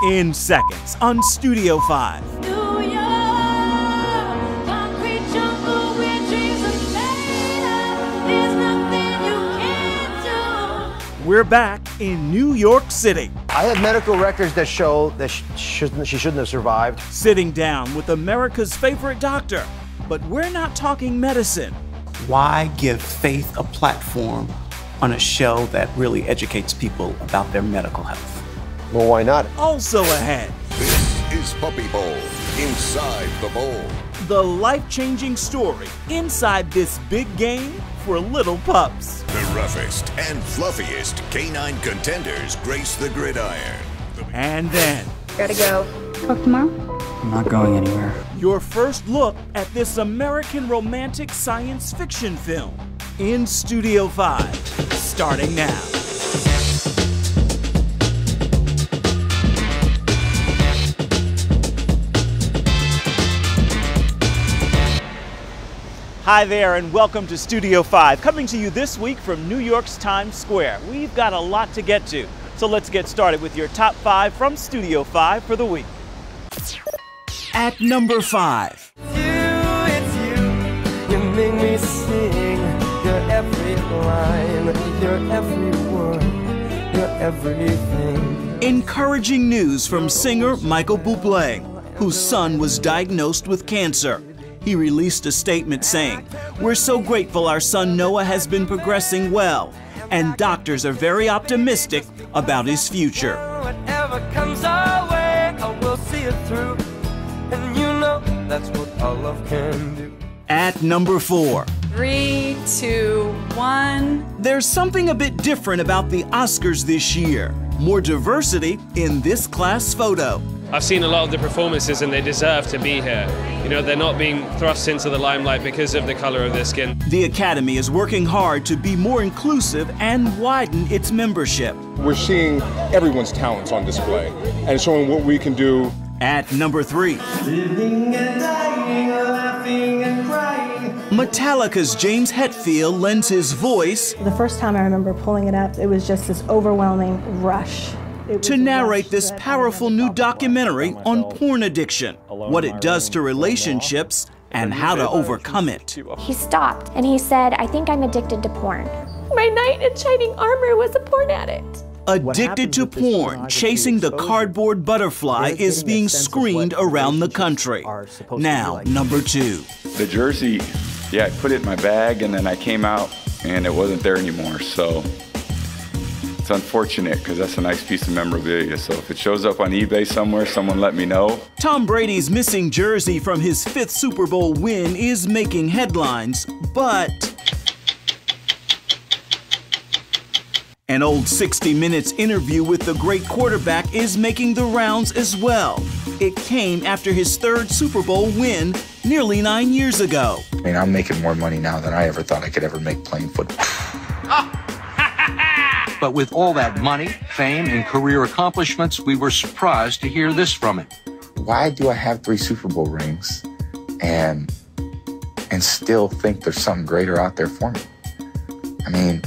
in seconds on Studio 5. We're back in New York City. I have medical records that show that she shouldn't have survived. Sitting down with America's favorite doctor, but we're not talking medicine. Why give faith a platform on a show that really educates people about their medical health? Well, why not? Also ahead, This is Puppy Bowl, Inside the Bowl. the life-changing story inside this big game for little pups. The roughest and fluffiest canine contenders grace the gridiron. And then, Gotta go. Talk tomorrow? I'm not going anywhere. your first look at this American romantic science fiction film in Studio 5, starting now. Hi there and welcome to Studio 5, coming to you this week from New York's Times Square. We've got a lot to get to, so let's get started with your top 5 from Studio 5 for the week. At number 5. It's you make me sing. You're every line, you're every word, you're everything. Encouraging news from singer Michael Bublé, whose son was diagnosed with cancer. He released a statement saying, "We're so grateful our son Noah has been progressing well, and doctors are very optimistic about his future." Whatever comes our way, I will see it through. And you know that's what all love can do. At number 4. 3, 2, 1. There's something a bit different about the Oscars this year. More diversity in this class photo. I've seen a lot of the performances and they deserve to be here. You know, they're not being thrust into the limelight because of the color of their skin. The Academy is working hard to be more inclusive and widen its membership. We're seeing everyone's talents on display and showing what we can do. At number 3. Living and dying, laughing and crying. Metallica's James Hetfield lends his voice The first time I remember pulling it up, it was just this overwhelming rush. to narrate this powerful new documentary on porn addiction, what it does to relationships, and how to overcome it. He stopped and he said, "I think I'm addicted to porn." My knight in shining armor was a porn addict. Addicted to porn, chasing the cardboard butterfly is being screened around the country. Now, number 2. The jersey, yeah, I put it in my bag and then I came out and it wasn't there anymore. So it's unfortunate because that's a nice piece of memorabilia. So if it shows up on eBay somewhere, someone let me know. Tom Brady's missing jersey from his 5th Super Bowl win is making headlines, but an old 60 Minutes interview with the great quarterback is making the rounds as well. It came after his 3rd Super Bowl win nearly 9 years ago. I mean, I'm making more money now than I ever thought I could ever make playing football. But with all that money, fame, and career accomplishments, we were surprised to hear this from him. Why do I have 3 Super Bowl rings and still think there's something greater out there for me? I mean,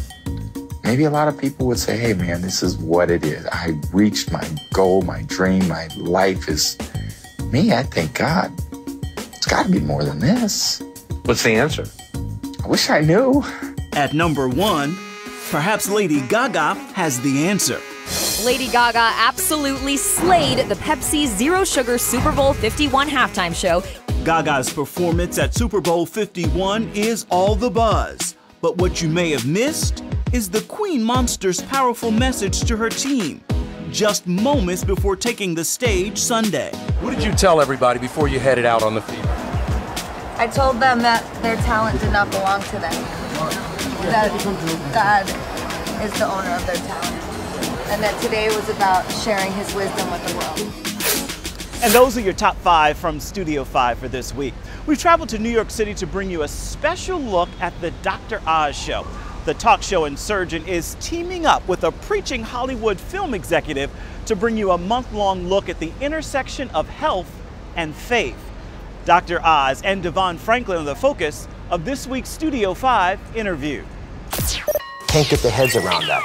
maybe a lot of people would say, hey man, this is what it is. I reached my goal, my dream, my life is me. I thank God. It's got to be more than this. What's the answer? I wish I knew. At number 1, perhaps Lady Gaga has the answer. Lady Gaga absolutely slayed the Pepsi Zero Sugar Super Bowl 51 halftime show. Gaga's performance at Super Bowl 51 is all the buzz. But what you may have missed is the Queen Monster's powerful message to her team, just moments before taking the stage Sunday. What did you tell everybody before you headed out on the field? I told them that their talent did not belong to them. That God is the owner of their talent. And that today was about sharing his wisdom with the world. And those are your top 5 from Studio 5 for this week. We've traveled to New York City to bring you a special look at the Dr. Oz Show. The talk show and surgeon is teaming up with a preaching Hollywood film executive to bring you a month-long look at the intersection of health and faith. Dr. Oz and DeVon Franklin are the focus of this week's Studio 5 interview. Can't get their heads around that.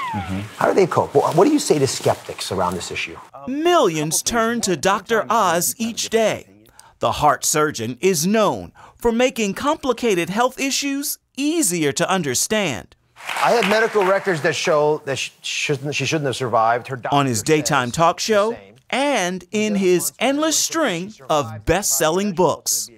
How do they cope? What do you say to skeptics around this issue? Millions turn to Dr. Oz each day. The heart surgeon is known for making complicated health issues easier to understand. I have medical records that show that she shouldn't have survived. Her doctor on his daytime talk show and in his endless string of best-selling books.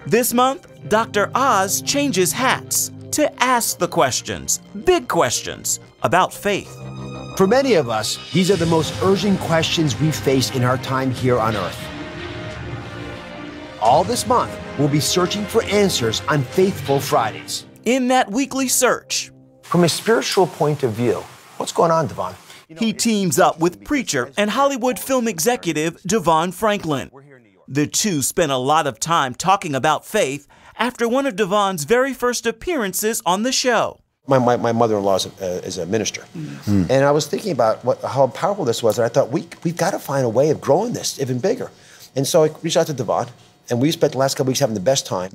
This month, Dr. Oz changes hats to ask the questions, big questions, about faith. For many of us, these are the most urgent questions we face in our time here on Earth. All this month, we'll be searching for answers on Faithful Fridays. In that weekly search, from a spiritual point of view, what's going on, DeVon? He teams up with preacher and Hollywood film executive DeVon Franklin. The two spent a lot of time talking about faith after one of DeVon's very first appearances on the show. My mother-in-law is a minister, and I was thinking about how powerful this was, and I thought, we've got to find a way of growing this even bigger. And so I reached out to DeVon, and we spent the last couple weeks having the best time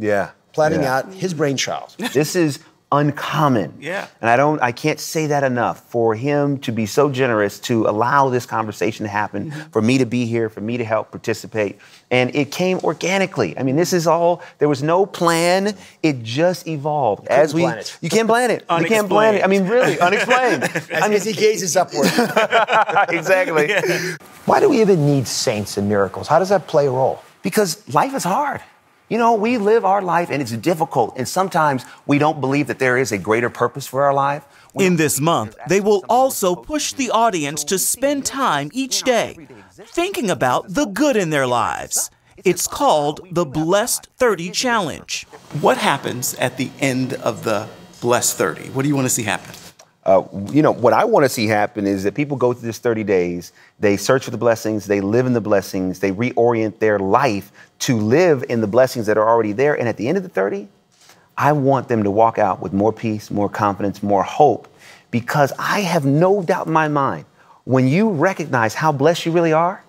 planning out his brainchild. This is uncommon. And I can't say that enough, for him to be so generous to allow this conversation to happen, for me to be here, for me to help participate. And it came organically. I mean, this is all, there was no plan. It just evolved. You can't plan it. You can't plan it. I mean, really, unexplained. As he gazes upward. Exactly. Why do we even need saints and miracles? How does that play a role? Because life is hard. You know, we live our life and it's difficult. And sometimes we don't believe that there is a greater purpose for our life. In this month, they will also push the audience to spend time each day thinking about the good in their lives. It's called the Blessed 30 Challenge. What happens at the end of the Blessed 30? What do you want to see happen? What I want to see happen is that people go through this 30 days, they search for the blessings, they live in the blessings, they reorient their life to live in the blessings that are already there. And at the end of the 30, I want them to walk out with more peace, more confidence, more hope, because I have no doubt in my mind, when you recognize how blessed you really are,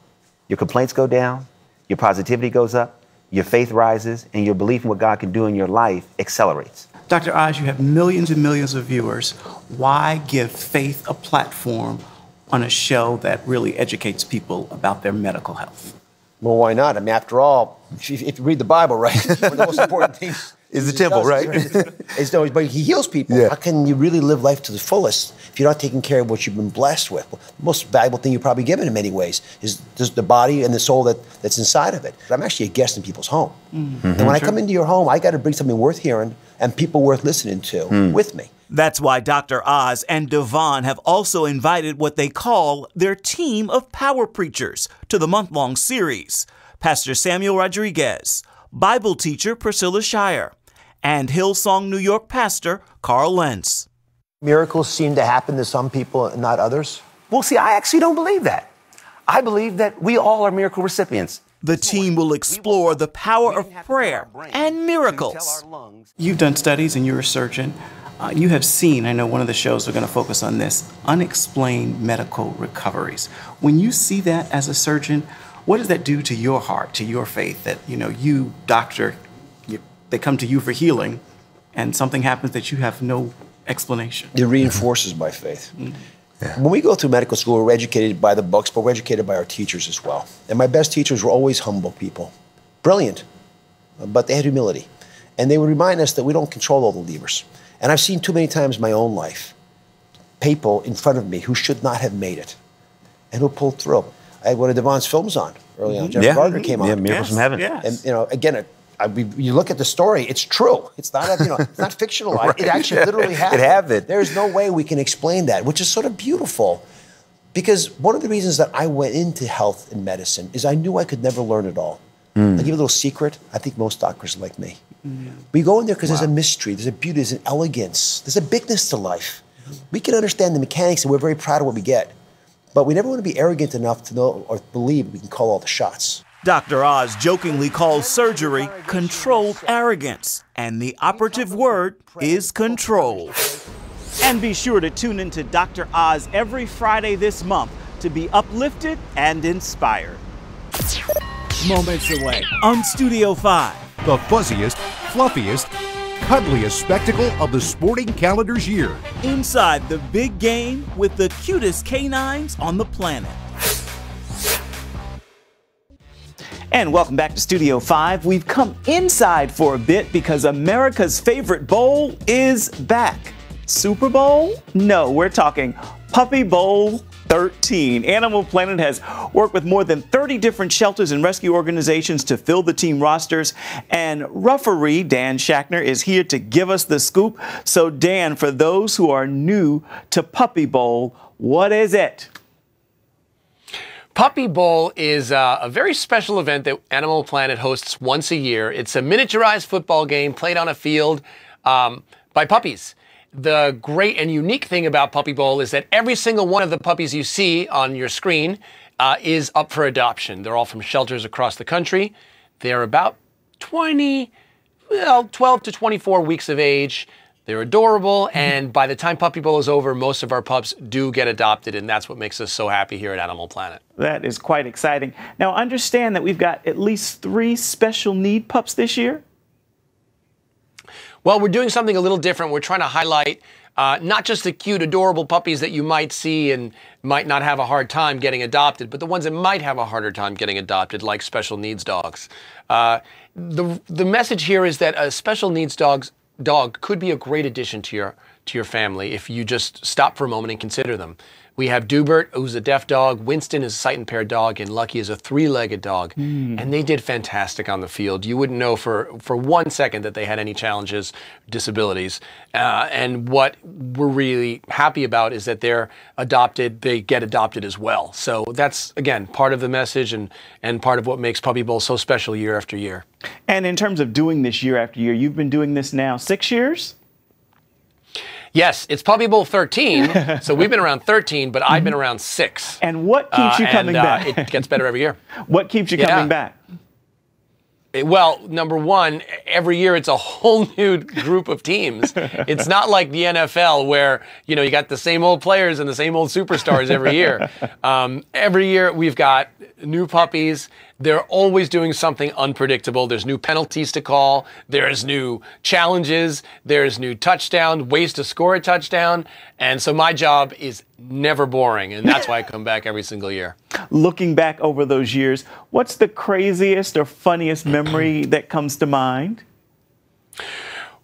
your complaints go down, your positivity goes up, your faith rises, and your belief in what God can do in your life accelerates. Dr. Oz, you have millions and millions of viewers. Why give faith a platform on a show that really educates people about their medical health? Well, why not? I mean, after all, if you read the Bible, right, one of the most important things is the temple, right? But he heals people. How can you really live life to the fullest if you're not taking care of what you've been blessed with? Well, the most valuable thing you're probably given in many ways is the body and the soul that's inside of it. I'm actually a guest in people's home. And when I come into your home, I got to bring something worth hearing and people worth listening to with me. That's why Dr. Oz and DeVon have also invited what they call their team of power preachers to the month-long series. Pastor Samuel Rodriguez, Bible teacher Priscilla Shire, and Hillsong New York pastor Carl Lentz. Miracles seem to happen to some people and not others? Well, see, I actually don't believe that. I believe that we all are miracle recipients. The team will explore the power of prayer and miracles. You've done studies and you're a surgeon. You have seen, I know one of the shows are going to focus on this, unexplained medical recoveries. When you see that as a surgeon, what does that do to your heart, to your faith, that, you, doctor, they come to you for healing and something happens that you have no explanation? It reinforces my faith. When we go through medical school, we're educated by the books, but we're educated by our teachers as well. And my best teachers were always humble people. Brilliant, but they had humility. And they would remind us that we don't control all the levers. And I've seen too many times in my own life, people in front of me who should not have made it and who pulled through. I had one of DeVon's films on early on. Jeff Gardner came on. Yeah, Miracles from Heaven. And, again, you look at the story, it's true. It's not, it's not fictional. Right. It actually literally happened. It happened. There's no way we can explain that, which is sort of beautiful. Because one of the reasons that I went into health and medicine is I knew I could never learn it all. I'll give you a little secret. I think most doctors are like me. We go in there because there's a mystery, there's a beauty, there's an elegance, there's a bigness to life. We can understand the mechanics and we're very proud of what we get. But we never want to be arrogant enough to know or believe we can call all the shots. Dr. Oz jokingly calls surgery controlled arrogance, and the operative word is control. And be sure to tune into Dr. Oz every Friday this month to be uplifted and inspired. Moments away on Studio 5. The fuzziest, fluffiest cuddliest spectacle of the sporting calendar's year. Inside the big game with the cutest canines on the planet. And welcome back to Studio 5. We've come inside for a bit because America's favorite bowl is back. Super Bowl? No, we're talking Puppy Bowl 13. Animal Planet has worked with more than 30 different shelters and rescue organizations to fill the team rosters. And referee Dan Schachner is here to give us the scoop. So Dan, for those who are new to Puppy Bowl, what is it? Puppy Bowl is a very special event that Animal Planet hosts once a year. It's a miniaturized football game played on a field by puppies. The great and unique thing about Puppy Bowl is that every single one of the puppies you see on your screen is up for adoption. They're all from shelters across the country. They're about 12 to 24 weeks of age. They're adorable, and by the time Puppy Bowl is over, most of our pups do get adopted, and that's what makes us so happy here at Animal Planet. That is quite exciting. Now, understand that we've got at least 3 special need pups this year? Well, we're doing something a little different. We're trying to highlight not just the cute, adorable puppies that you might see and might not have a hard time getting adopted, but the ones that might have a harder time getting adopted, like special needs dogs. The message here is that a special needs dog could be a great addition to your family if you just stop for a moment and consider them. We have Dubert, who's a deaf dog, Winston is a sight-impaired dog, and Lucky is a 3-legged dog. And they did fantastic on the field. You wouldn't know for 1 second that they had any challenges, disabilities. And what we're really happy about is that they're adopted, they get adopted as well. So that's, again, part of the message and part of what makes Puppy Bowl so special year after year. And in terms of doing this year after year, you've been doing this now 6 years? Yes, it's Puppy Bowl 13, so we've been around 13, but I've been around 6. And what keeps you coming back? It gets better every year. What keeps you coming back? Well, number one, every year it's a whole new group of teams. It's not like the NFL where, you know, you got the same old players and the same old superstars every year. Every year we've got new puppies. They're always doing something unpredictable. There's new penalties to call. There's new challenges. There's new touchdown, ways to score a touchdown. And so my job is never boring, and that's why I come back every single year. Looking back over those years, what's the craziest or funniest memory that comes to mind?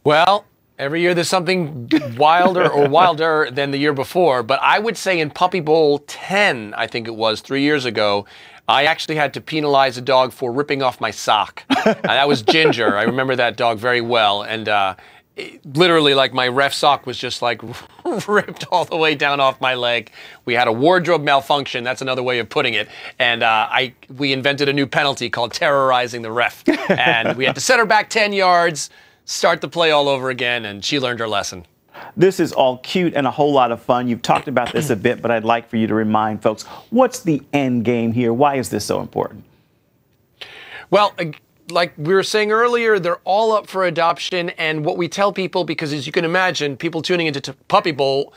Well, every year there's something wilder or wilder than the year before, but I would say in Puppy Bowl 10, I think it was 3 years ago, I actually had to penalize a dog for ripping off my sock. That was Ginger. I remember that dog very well. And literally, like, my ref sock was just like ripped all the way down off my leg. We had a wardrobe malfunction. That's another way of putting it. And we invented a new penalty called terrorizing the ref. And we had to set her back 10 yards, start the play all over again, and she learned her lesson. This is all cute and a whole lot of fun. You've talked about this a bit, but I'd like for you to remind folks, what's the end game here? Why is this so important? Well, like we were saying earlier, they're all up for adoption. And what we tell people, because as you can imagine, people tuning into Puppy Bowl,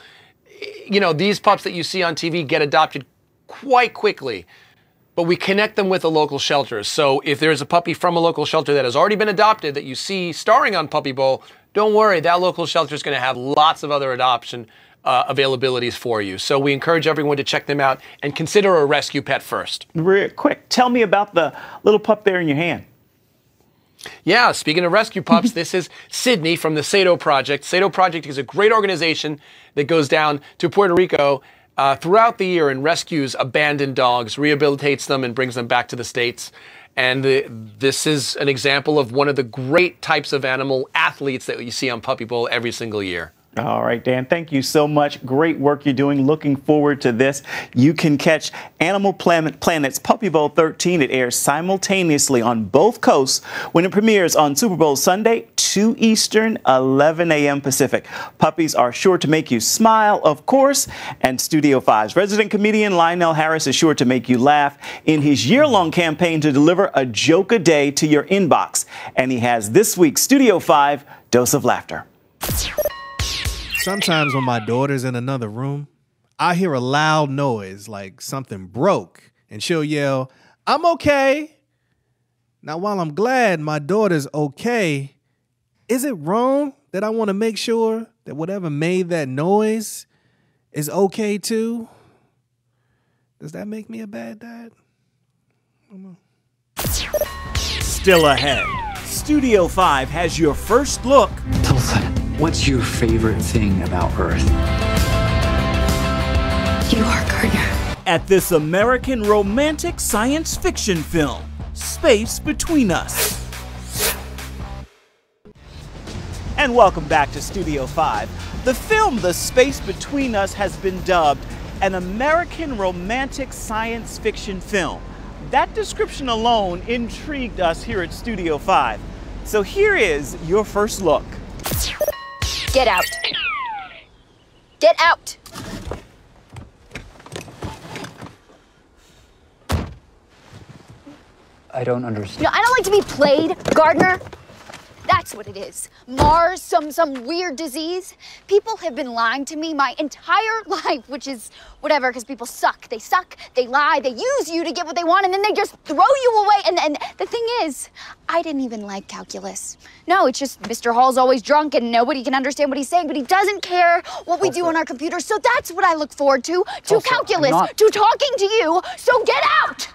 you know, these pups that you see on TV get adopted quite quickly. But we connect them with the local shelters. So if there's a puppy from a local shelter that has already been adopted that you see starring on Puppy Bowl, don't worry, that local shelter is going to have lots of other adoption availabilities for you. So we encourage everyone to check them out and consider a rescue pet first. Real quick, tell me about the little pup there in your hand. Yeah, speaking of rescue pups, this is Sydney from the Sato Project. Sato Project is a great organization that goes down to Puerto Rico throughout the year and rescues abandoned dogs, rehabilitates them, and brings them back to the States. And this is an example of one of the great types of animal athletes that you see on Puppy Bowl every single year. All right, Dan, thank you so much. Great work you're doing. Looking forward to this. You can catch Animal Planet's Puppy Bowl 13. It airs simultaneously on both coasts when it premieres on Super Bowl Sunday, 2 Eastern, 11 a.m. Pacific. Puppies are sure to make you smile, of course, and Studio 5's resident comedian Lionel Harris is sure to make you laugh in his year-long campaign to deliver a joke a day to your inbox. And he has this week's Studio 5 Dose of Laughter. Sometimes when my daughter's in another room, I hear a loud noise like something broke, and she'll yell, "I'm okay." Now, while I'm glad my daughter's okay, Is it wrong that I want to make sure that whatever made that noise is okay too? Does that make me a bad dad? I don't know. Still ahead, Studio 5 has your first look. Tulsa, what's your favorite thing about Earth? You are Gardner. At this American romantic science fiction film, Space Between Us. And welcome back to Studio 5. The film The Space Between Us has been dubbed an American romantic science fiction film. That description alone intrigued us here at Studio 5. So here is your first look. Get out. Get out. I don't understand. You know, I don't like to be played, Gardner. That's what it is. Mars, some weird disease. People have been lying to me my entire life, which is whatever, because people suck. They suck, they lie, they use you to get what they want, and then they just throw you away. And the thing is, I didn't even like calculus. No, it's just Mr. Hall's always drunk and nobody can understand what he's saying, but he doesn't care what we do on our computer. So that's what I look forward to calculus, to talking to you. So get out!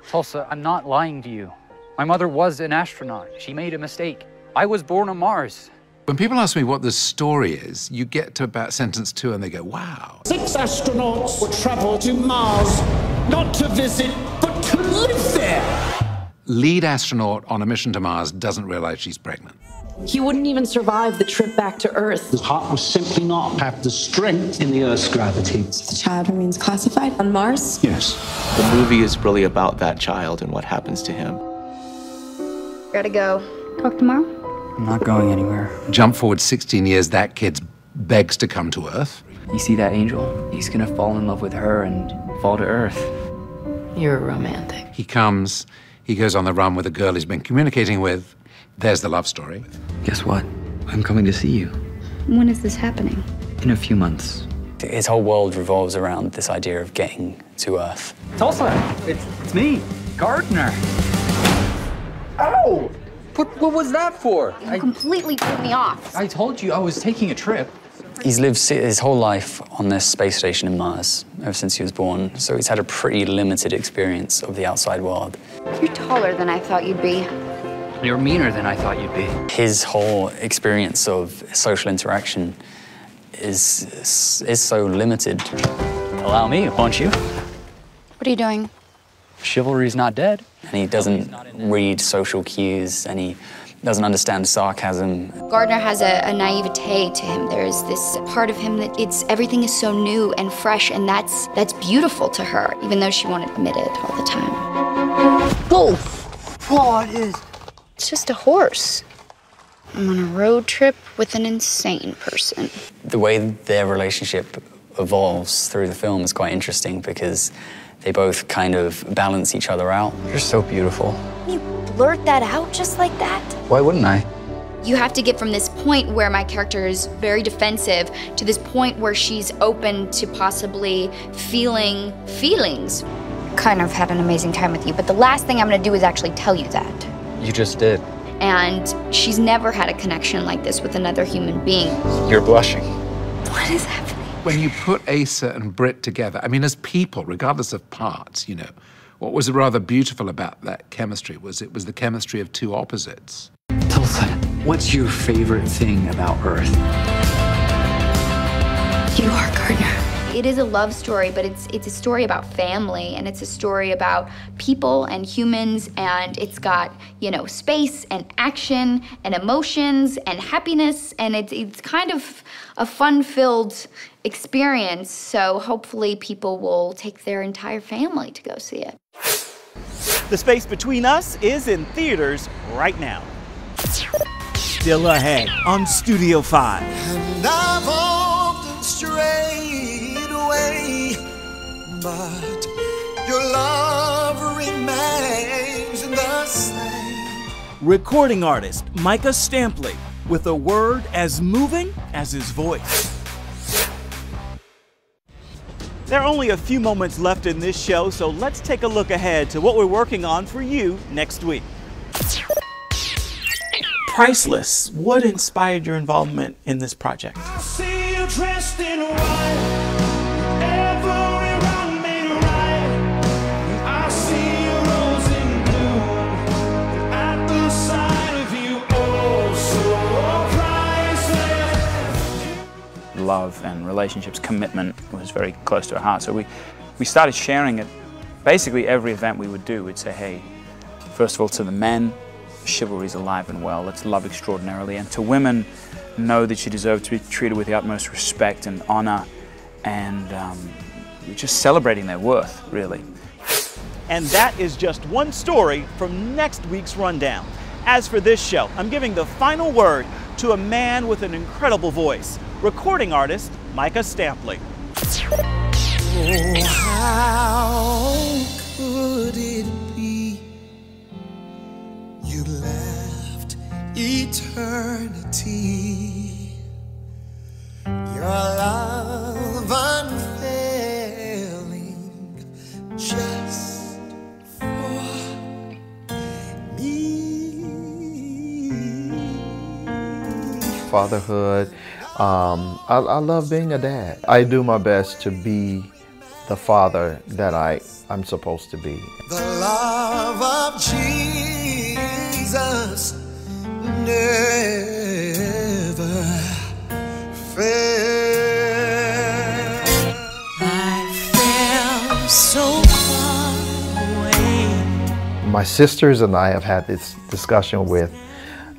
Tulsa, I'm not lying to you. My mother was an astronaut. She made a mistake. I was born on Mars. When people ask me what the story is, you get to about sentence 2 and they go, wow. 6 astronauts will travel to Mars, not to visit, but to live there. Lead astronaut on a mission to Mars doesn't realize she's pregnant. He wouldn't even survive the trip back to Earth. His heart will simply not have the strength in the Earth's gravity. The child remains classified on Mars? Yes. The movie is really about that child and what happens to him. Gotta go. Talk tomorrow? I'm not going anywhere. Jump forward 16 years, that kid begs to come to Earth. You see that angel? He's gonna fall in love with her and fall to Earth. You're a romantic. He comes, he goes on the run with a girl he's been communicating with. There's the love story. Guess what? I'm coming to see you. When is this happening? In a few months. His whole world revolves around this idea of getting to Earth. Tulsa, it's me, Gardner. Ow! What was that for? You completely threw me off. I told you I was taking a trip. He's lived his whole life on this space station in Mars, ever since he was born, so he's had a pretty limited experience of the outside world. You're taller than I thought you'd be. You're meaner than I thought you'd be. His whole experience of social interaction is so limited. Allow me, won't you? What are you doing? Chivalry's not dead. And he doesn't read social cues, and he doesn't understand sarcasm. Gardner has a naivete to him. There's this part of him that everything is so new and fresh, and that's beautiful to her, even though she won't admit it all the time. Whoa! What is? It's just a horse. I'm on a road trip with an insane person. The way their relationship evolves through the film is quite interesting because they both kind of balance each other out. You're so beautiful. You blurt that out just like that? Why wouldn't I? You have to get from this point where my character is very defensive to this point where she's open to possibly feeling feelings. Kind of had an amazing time with you, but the last thing I'm gonna do is actually tell you that. You just did. And she's never had a connection like this with another human being. You're blushing. What is happening? When you put Asa and Britt together, I mean, as people, regardless of parts, you know, what was rather beautiful about that chemistry was it was the chemistry of two opposites. Tulsa, what's your favorite thing about Earth? You are Gardner. It is a love story, but it's a story about family, and it's a story about people and humans, and it's got, you know, space and action and emotions and happiness, and it's kind of a fun-filled experience, so hopefully people will take their entire family to go see it. The Space Between Us is in theaters right now. Still ahead on Studio 5. And I've often strayed away, but your love remains the same. Recording artist Micah Stampley with a word as moving as his voice. There are only a few moments left in this show, so let's take a look ahead to what we're working on for you next week. priceless. What inspired your involvement in this project? I see you dressed in white, every wrong made right. I see you rose in bloom, at the sight of you, oh, so priceless. Love and relationships, commitment was very close to our heart. So we started sharing it. Basically every event we would do, we'd say, hey, first of all to the men, chivalry is alive and well. Let's love extraordinarily. And to women, know that you deserve to be treated with the utmost respect and honor, and we're just celebrating their worth, really. And that is just one story from next week's rundown. As for this show, I'm giving the final word to a man with an incredible voice, recording artist Micah Stampley. Oh, how could it be you left eternity, your love unfailing, just for me? Fatherhood, I love being a dad. I do my best to be the father that I'm supposed to be. The love of Jesus never fails. I felt so far away. My sisters and I have had this discussion with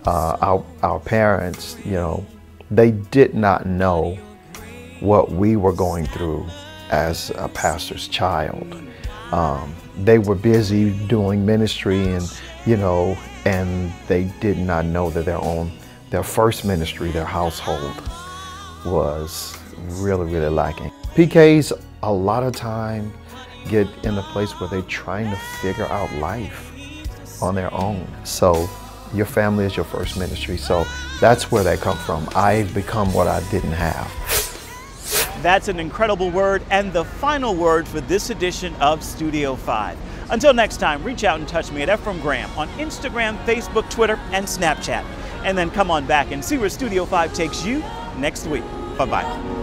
our parents. You know, they did not know what we were going through as a pastor's child. They were busy doing ministry, and you know, and they did not know that their first ministry, their household, was really lacking. PKs a lot of time get in a place where they're trying to figure out life on their own. So your family is your first ministry. So that's where they come from. I've become what I didn't have. That's an incredible word and the final word for this edition of Studio 5. Until next time, reach out and touch me at Ephraim Graham on Instagram, Facebook, Twitter, and Snapchat. And then come on back and see where Studio 5 takes you next week. Bye-bye.